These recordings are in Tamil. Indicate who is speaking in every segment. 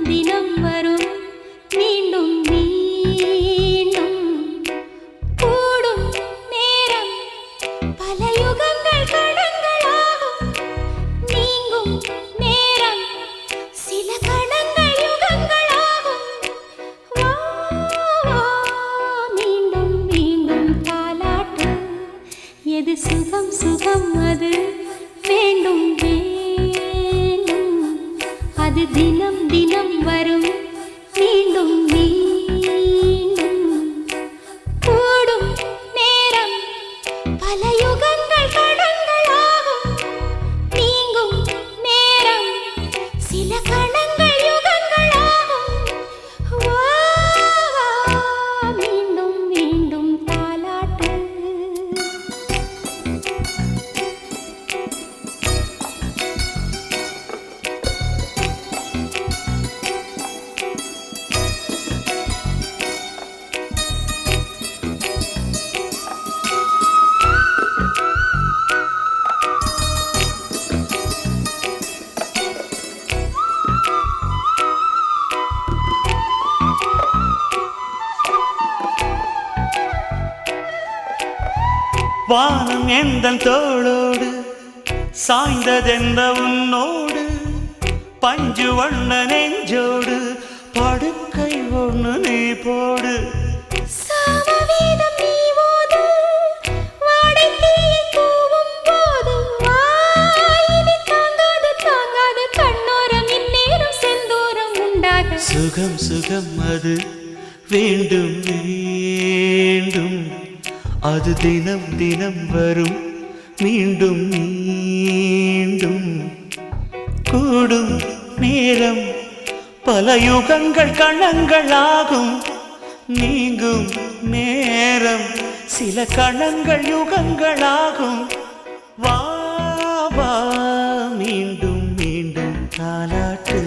Speaker 1: தினம் வரும் மீண்டும் மீண்டும் கூடும் நேரம் பல யுகங்கள் கடங்களாகும் நீங்கும் நேரம் சில கணங்கள் யுகங்களாகும் வா வா மீண்டும் மீண்டும் தாலாட்டு எது சுகம் சுகம் அது வேண்டும் வேண்டும் அது தினம் தினம் வரும் மீண்டும் மீண்டும் கூடும் நேரம் பல யுகங்கள் கடங்களாகும் நீங்கும் நேரம் சில கணங்கள் யுகங்களாகும் வா வா மீண்டும் மீண்டும் தாலாட்டு
Speaker 2: வானம் எந்தன் தோளோடு சாய்ந்ததெந்த உன்னோடு பஞ்சு வண்ண நெஞ்சோடு படுக்கை ஒண்ணு நீ போடு
Speaker 1: சாமவேதம் நீ ஓது வாடைத்தீயை தூவும் போது வாயினி தாங்காது தாங்காது கண்ணோரம் இந்நேரம் செந்தூரம் உண்டாக
Speaker 2: சுகம் சுகம் அது வேண்டும் வேண்டும் அது தினம் தினம் வரும் மீண்டும் மீண்டும் கூடும் நேரம் பல யுகங்கள் கணங்களாகும் நீங்கும் நேரம் சில கணங்கள் யுகங்களாகும் வா வா மீண்டும் மீண்டும் தாலாட்டு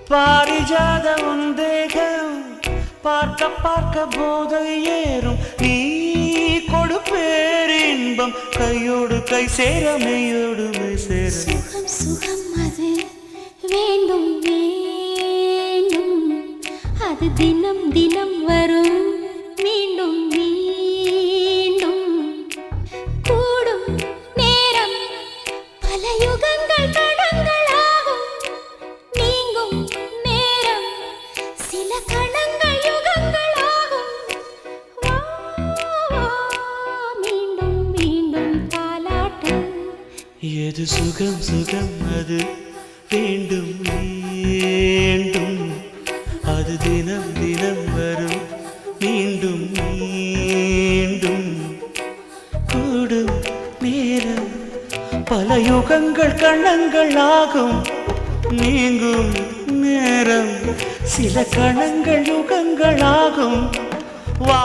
Speaker 2: பாரிஜாத உந்தேகம் பார்க்க பார்க்க போதை ஏறும் நீ கொடு பேரின்பம் கையோடு கை சேர மெய்யோடு மெய் சேர
Speaker 1: சுகம் சுகம் அது வேண்டும் வேண்டும் அது தினம் தினம் வரும் மீண்டும் மீண்டும் கூடும் நேரம் பல யுகங்கள் கடங்களாகும் நீங்கும் நேரம் சில கணங்கள் யுகங்களாகும் வா வா மீண்டும் மீண்டும் தாலாட்டு
Speaker 2: எது சுகம் சுகம் அது வேண்டும் வேண்டும் அது தினம் தினம் வரும் மீண்டும் மீண்டும் கூடும் நேரம் பல யுகங்கள் கணங்களாகும் நீங்கும் நேரம் சில கணங்கள் யுகங்களாகும் வா